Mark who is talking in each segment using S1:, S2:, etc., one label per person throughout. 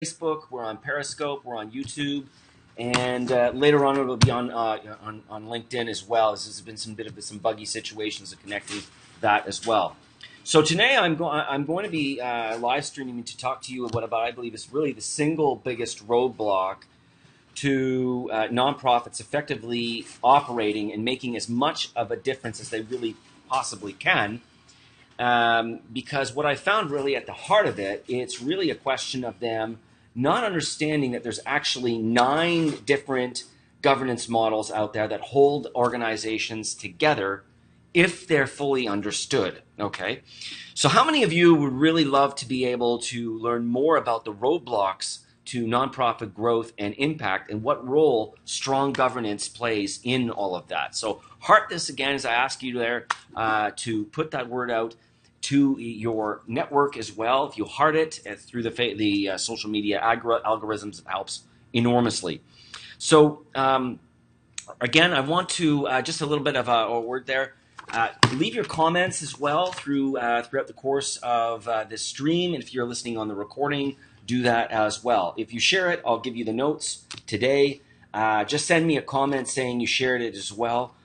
S1: Facebook, we're on Periscope, we're on YouTube, and later on it'll be on LinkedIn as well. As there's been some buggy situations of connecting that as well. So today I'm going to be live streaming to talk to you about what I believe is really the single biggest roadblock to nonprofits effectively operating and making as much of a difference as they really possibly can. Because what I found really at the heart of it, it's really a question of them not understanding that there's actually 9 different governance models out there that hold organizations together if they're fully understood, okay? So how many of you would really love to be able to learn more about the roadblocks to nonprofit growth and impact and what role strong governance plays in all of that? So heart this again as I ask you there to put that word out to your network as well. If you heart it through the social media algorithms, it helps enormously. So again, I want to just a little bit of a word there. Leave your comments as well throughout the course of this stream. And if you're listening on the recording, do that as well. If you share it, I'll give you the notes today. Just send me a comment saying you shared it as well.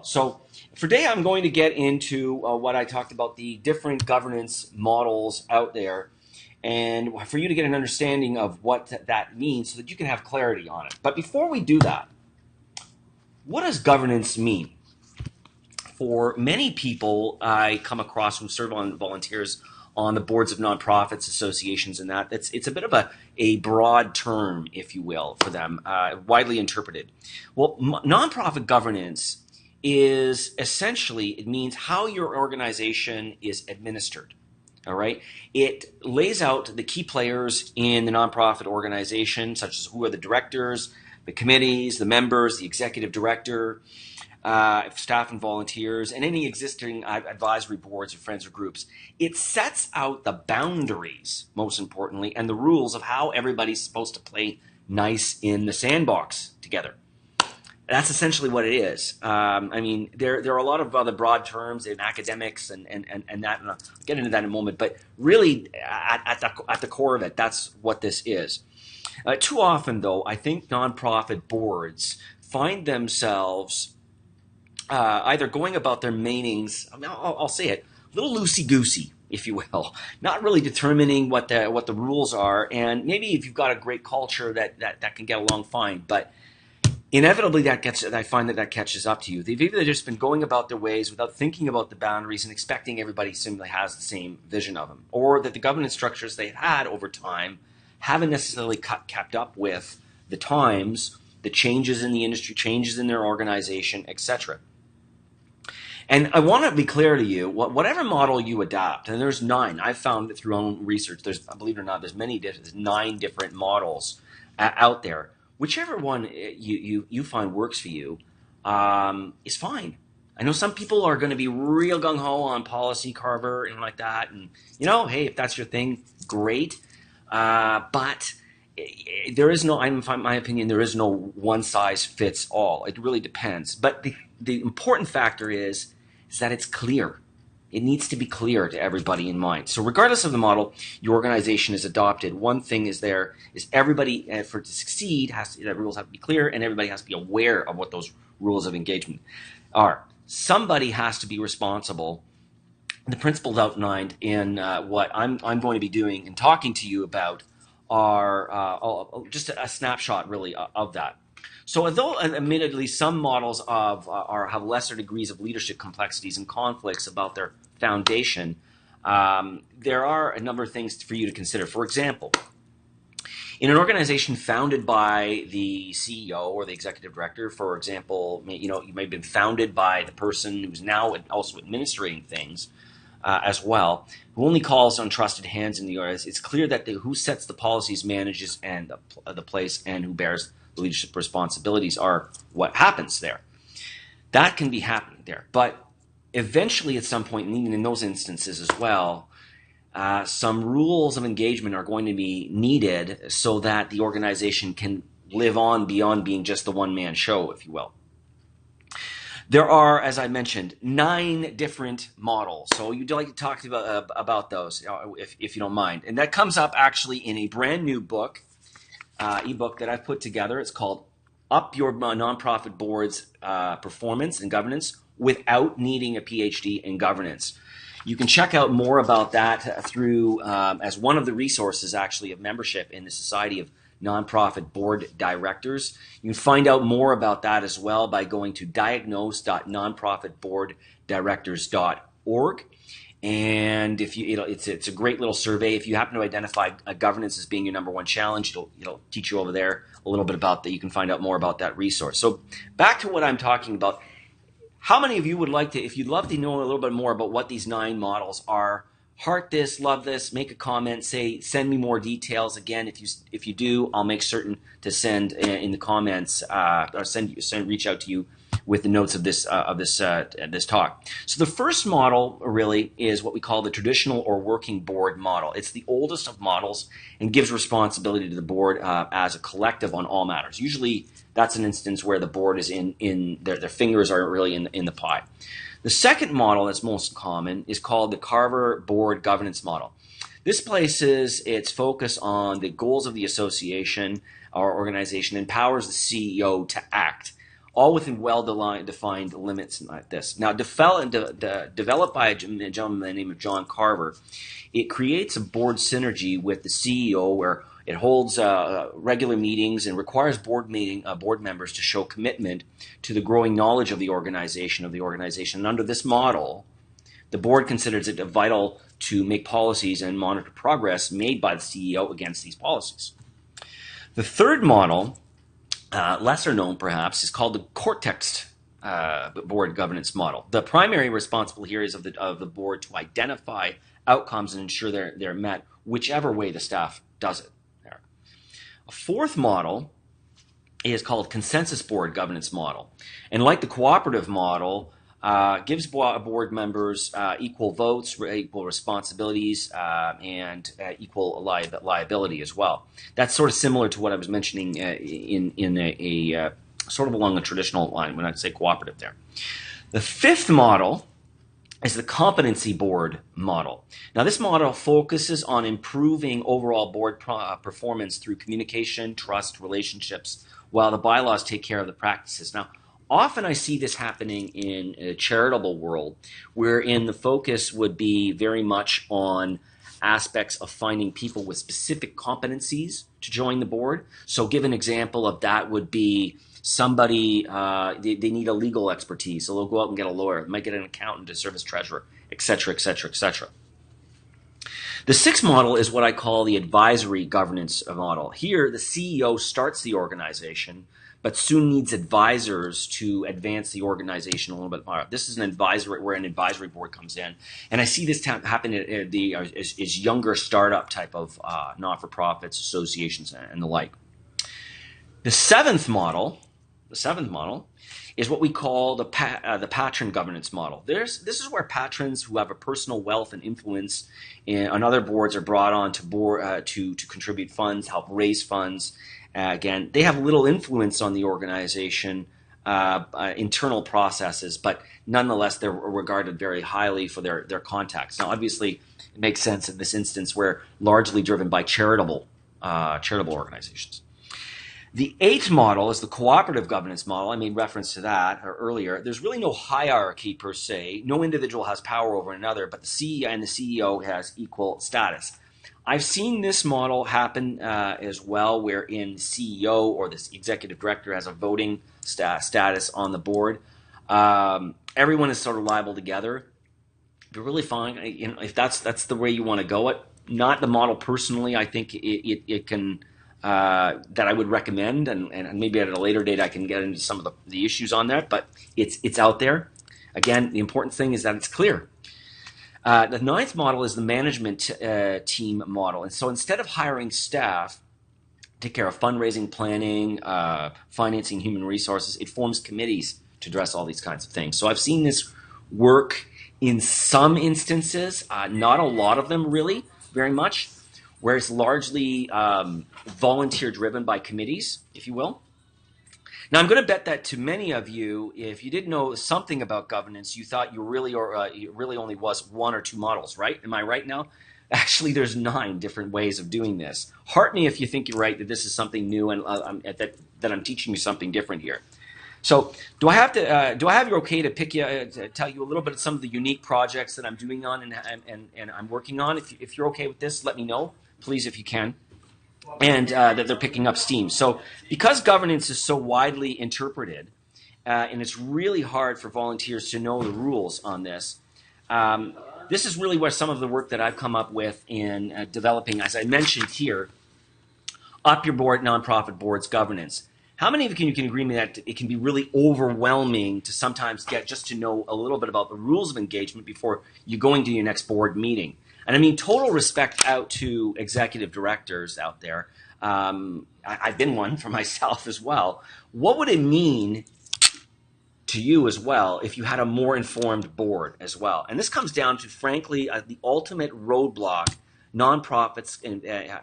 S1: So for today, I'm going to get into what I talked about, the different governance models out there, and for you to get an understanding of what that means so that you can have clarity on it. But before we do that, what does governance mean? For many people I come across who serve on volunteers on the boards of nonprofits, associations, and that, it's a bit of a broad term, if you will, for them, widely interpreted. Well, nonprofit governance is essentially, it means how your organization is administered, all right? It lays out the key players in the nonprofit organization, such as who are the directors, the committees, the members, the executive director, staff and volunteers, and any existing advisory boards or friends or groups. It sets out the boundaries, most importantly, and the rules of how everybody's supposed to play nice in the sandbox together. That's essentially what it is. I mean, there are a lot of other broad terms in academics and that, and I'll get into that in a moment, but really at the core of it, that's what this is. Too often, though, I think nonprofit boards find themselves either going about their meetings, I mean, I'll say it, a little loosey-goosey, if you will, not really determining what the rules are, and maybe if you've got a great culture that can get along fine, but inevitably I find that catches up to you. They've either just been going about their ways without thinking about the boundaries and expecting everybody simply has the same vision of them, or that the governance structures they've had over time haven't necessarily kept up with the times, the changes in the industry, changes in their organization, etc. And I want to be clear to you, whatever model you adopt, and there's 9. I've found it through own research. Believe it or not, there's 9 different models out there. Whichever one you find works for you is fine. I know some people are going to be real gung-ho on policy carver and like that. And, hey, if that's your thing, great. But there is no, in my opinion, there is no one-size-fits-all. It really depends. But the important factor is that it's clear. It needs to be clear to everybody in mind. So regardless of the model your organization is adopted, one thing is everybody, for it to succeed, the rules have to be clear, and everybody has to be aware of what those rules of engagement are. Somebody has to be responsible. The principles outlined in what I'm going to be doing and talking to you about are just a snapshot, really, of that. So although admittedly some models have lesser degrees of leadership complexities and conflicts about their foundation, there are a number of things for you to consider. For example, in an organization founded by the CEO or the executive director, for example, you may have been founded by the person who's now also administering things as well, who only calls on trusted hands in the organization. It's clear that who sets the policies, manages, and the place, and who bears leadership responsibilities are what happens there. That can be happening there. But eventually at some point, and even in those instances as well, some rules of engagement are going to be needed so that the organization can live on beyond being just the one-man show, if you will. There are, as I mentioned, 9 different models. So you'd like to talk about those, if you don't mind. And that comes up actually in a brand new book, ebook that I've put together. It's called Up Your Nonprofit Board's Performance and Governance Without Needing a PhD in Governance. You can check out more about that through, as one of the resources actually of membership in the Society of Nonprofit Board Directors. You can find out more about that as well by going to diagnose.nonprofitboarddirectors.org. And if you, it's a great little survey. If you happen to identify governance as being your number one challenge, it'll teach you over there a little bit about that. You can find out more about that resource. So back to what I'm talking about. How many of you would like to, if you'd love to know a little bit more about what these 9 models are, heart this, love this, make a comment, send me more details. Again, if you do, I'll make certain to send in the comments or reach out to you with the notes of this talk. So the first model really is what we call the traditional or working board model. It's the oldest of models and gives responsibility to the board as a collective on all matters. Usually that's an instance where the board is in their fingers are really in the pie. The second model that's most common is called the Carver Board Governance Model. This places its focus on the goals of the association or organization, empowers the CEO to act, all within well-defined limits like this. Now, developed by a gentleman by the name of John Carver, it creates a board synergy with the CEO where it holds regular meetings and requires board members to show commitment to the growing knowledge of the organization. And under this model, the board considers it vital to make policies and monitor progress made by the CEO against these policies. The third model, lesser known perhaps, is called the Cortex board governance model. The primary responsibility here is of the board to identify outcomes and ensure they're met, whichever way the staff does it. A fourth model is called consensus board governance model. And like the cooperative model, gives board members equal votes, equal responsibilities, and equal liability as well. That's sort of similar to what I was mentioning in a sort of along the traditional line when I say cooperative there. The fifth model is the competency board model. Now, this model focuses on improving overall board performance through communication, trust, relationships, while the bylaws take care of the practices. Now, often I see this happening in a charitable world, wherein the focus would be very much on aspects of finding people with specific competencies to join the board. So give an example of that would be somebody, they need a legal expertise, so they'll go out and get a lawyer. They might get an accountant to serve as treasurer, et cetera, et cetera, et cetera. The sixth model is what I call the advisory governance model. Here, the CEO starts the organization, but soon needs advisors to advance the organization a little bit more. This is an advisory, where an advisory board comes in. And I see this happen at is younger startup type of not-for-profits, associations, and the like. The seventh model is what we call the patron governance model. This is where patrons who have a personal wealth and influence on other boards are brought on to contribute funds, help raise funds. Again, they have little influence on the organization, internal processes, but nonetheless, they're regarded very highly for their contacts. Now, obviously, it makes sense in this instance where largely driven by charitable organizations. The eighth model is the cooperative governance model. I made reference to that earlier. There's really no hierarchy per se. No individual has power over another, but the CEO has equal status. I've seen this model happen as well, wherein the CEO or the executive director has a voting status on the board. Everyone is sort of liable together. You're really fine, if that's the way you want to go. Not the model personally. I think it can. That I would recommend, and maybe at a later date I can get into some of the issues on that, but it's out there. Again, the important thing is that it's clear. The ninth model is the management team model. And so instead of hiring staff to take care of fundraising, planning, financing, human resources, it forms committees to address all these kinds of things. So I've seen this work in some instances, not a lot of them really, very much, where it's largely volunteer-driven by committees, if you will. Now, I'm going to bet that to many of you, if you didn't know something about governance, you thought you really only was one or two models, right? Am I right now? Actually, there's 9 different ways of doing this. Heart me if you think you're right, that this is something new and that I'm teaching you something different here. So, do I have you okay to to tell you a little bit of some of the unique projects that I'm doing on and I'm working on? If you're okay with this, let me know, please, if you can. And that they're picking up steam. So because governance is so widely interpreted, and it's really hard for volunteers to know the rules on this, this is really where some of the work that I've come up with in developing, as I mentioned here, Up Your Board Nonprofit Board's governance. How many of you can agree with me that it can be really overwhelming to sometimes get just to know a little bit about the rules of engagement before you go into your next board meeting? And I mean, total respect out to executive directors out there. I've been one for myself as well. What would it mean to you as well if you had a more informed board as well? And this comes down to, frankly, the ultimate roadblock nonprofits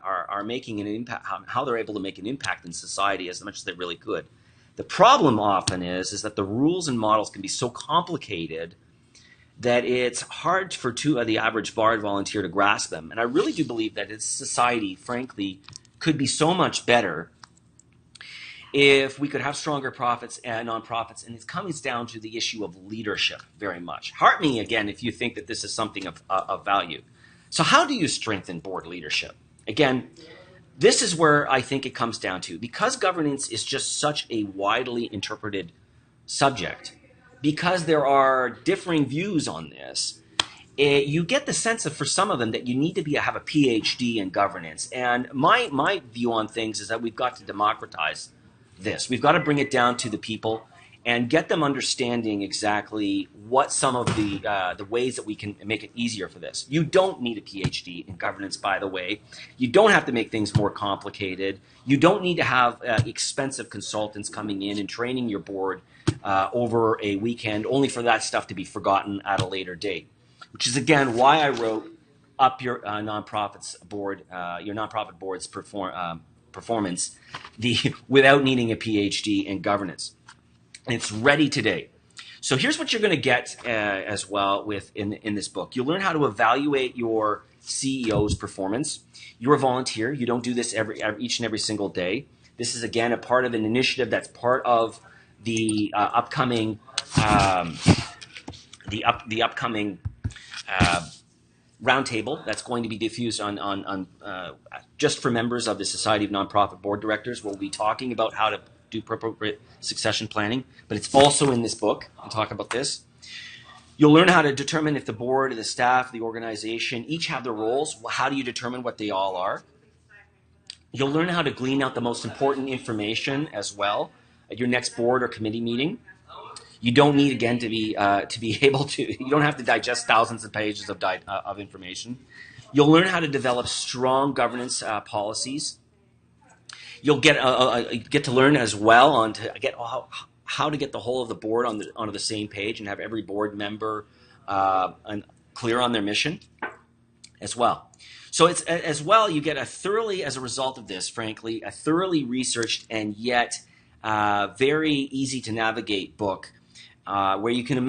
S1: are making an impact, how they're able to make an impact in society as much as they really could. The problem often is that the rules and models can be so complicated that it's hard for the average board volunteer to grasp them. And I really do believe that society, frankly, could be so much better if we could have stronger profits and nonprofits. And it comes down to the issue of leadership very much. Heart me again if you think that this is something of value. So how do you strengthen board leadership? Again, this is where I think it comes down to. Because governance is just such a widely interpreted subject, because there are differing views on this, you get the sense of, for some of them, that you need to have a PhD in governance. And my view on things is that we've got to democratize this. We've got to bring it down to the people and get them understanding exactly what some of the ways that we can make it easier for this. You don't need a PhD in governance, by the way. You don't have to make things more complicated. You don't need to have expensive consultants coming in and training your board over a weekend, only for that stuff to be forgotten at a later date. Which is, again, why I wrote Up Your Nonprofits Board, your nonprofit board's performance, without needing a PhD in governance. And it's ready today. So here's what you're going to get as well in this book. You'll learn how to evaluate your CEO's performance. You're a volunteer. You don't do this each and every single day. This is, again, a part of an initiative that's part of the upcoming roundtable that's going to be diffused on just for members of the Society of Nonprofit Board Directors. We'll be talking about how to do appropriate succession planning, but it's also in this book. I'll talk about this. You'll learn how to determine if the board, the staff, the organization each have their roles. How do you determine what they all are? You'll learn how to glean out the most important information as well at your next board or committee meeting. You don't need, again, to be able to. You don't have to digest thousands of pages of information. You'll learn how to develop strong governance policies. You'll get to learn as well how to get the whole of the board onto the same page and have every board member clear on their mission as well. So it's as well, you get as a result of this, frankly, a thoroughly researched and yet very easy to navigate book where you can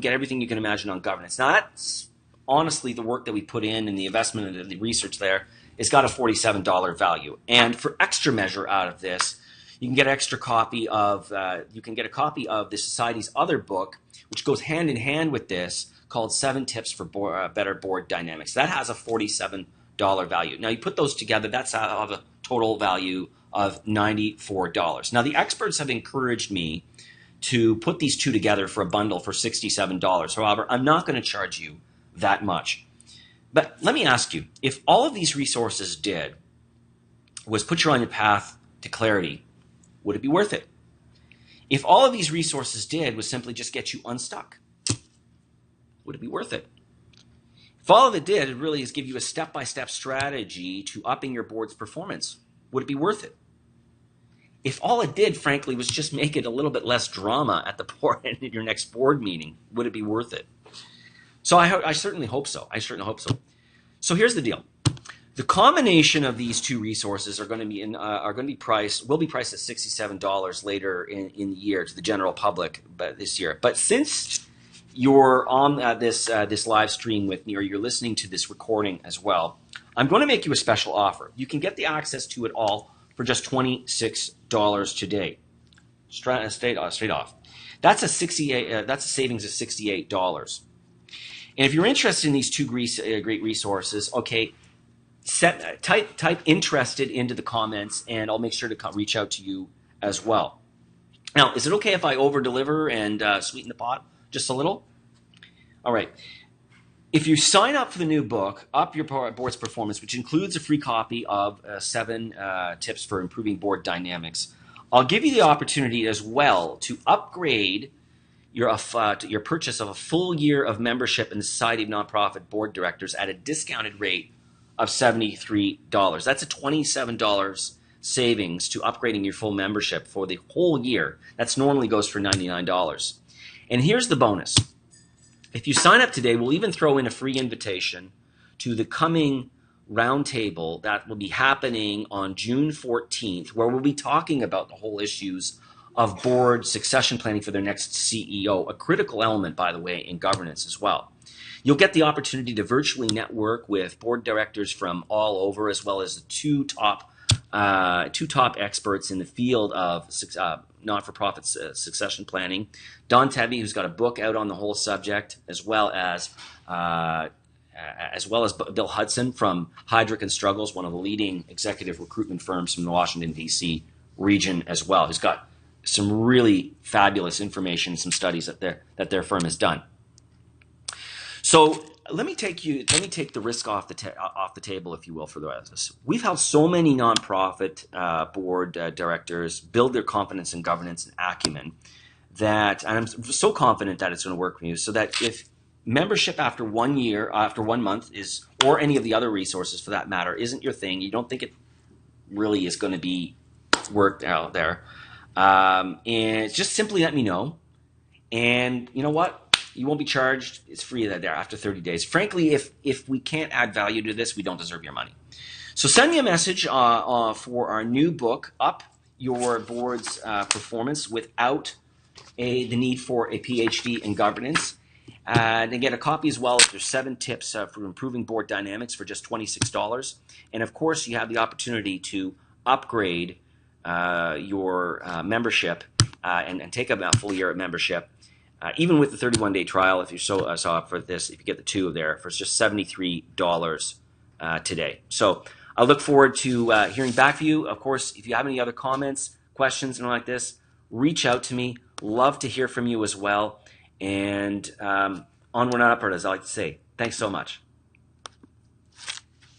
S1: get everything you can imagine on governance. Now that's honestly the work that we put in and the investment and the research there. It's got a $47 value. And for extra measure out of this, you can get an extra copy of the Society's other book, which goes hand in hand with this, called 7 Tips for Better Board Dynamics. That has a $47 value. Now you put those together, that's a total value of $94. Now the experts have encouraged me to put these two together for a bundle for $67. However, I'm not going to charge you that much. But let me ask you, if all of these resources did was put you on your path to clarity, would it be worth it? If all of these resources did was simply just get you unstuck, would it be worth it? If all of it did, it really is give you a step-by-step strategy to upping your board's performance, would it be worth it? If all it did, frankly, was just make it a little bit less drama at the board and at your next board meeting, would it be worth it? So I certainly hope so. So here's the deal. The combination of these two resources are going to be will be priced at $67 later in the year to the general public this year. But since you're on this live stream with me, or you're listening to this recording as well, I'm going to make you a special offer. You can get the access to it all for just $26 today, straight off. That's a savings of $68. And if you're interested in these two great resources, okay, type interested into the comments, and I'll make sure to reach out to you as well. Now, is it okay if I over deliver and sweeten the pot just a little? All right. If you sign up for the new book, Up Your Board's Performance, which includes a free copy of 7 tips for improving board dynamics, I'll give you the opportunity as well to upgrade your purchase of a full year of membership in the Society of Nonprofit Board Directors at a discounted rate of $73. That's a $27 savings to upgrading your full membership for the whole year. That's normally goes for $99. And here's the bonus. If you sign up today, we'll even throw in a free invitation to the coming roundtable that will be happening on June 14th, where we'll be talking about the whole issues of board succession planning for their next CEO, a critical element, by the way, in governance as well. You'll get the opportunity to virtually network with board directors from all over, as well as the two top experts in the field of not-for-profit succession planning. Don Tevye, who's got a book out on the whole subject, as well as Bill Hudson from Heidrick and Struggles, one of the leading executive recruitment firms from the Washington, D.C. region as well, who's got some really fabulous information, some studies that their firm has done. So let me take the risk off the table, if you will, for the rest of us. We've helped so many nonprofit board directors build their confidence in governance and acumen and I'm so confident that it's going to work for you. So that if membership after 1 year, after 1 month or any of the other resources for that matter, isn't your thing, you don't think it really is going to be worked out there, and just simply let me know. And you know what? You won't be charged. It's free there after 30 days. Frankly, if we can't add value to this, we don't deserve your money. So send me a message for our new book, Up Your Board's Performance, without the need for a PhD in governance. And get a copy as well. There's 7 tips for improving board dynamics for just $26. And of course, you have the opportunity to upgrade your membership and take a full year of membership. Even with the 31-day trial, if you saw up for this, if you get the 2 there, for just $73 today. So I look forward to hearing back from you. Of course, if you have any other comments, questions, and like this, reach out to me. Love to hear from you as well. And onward and upward, as I like to say. Thanks so much.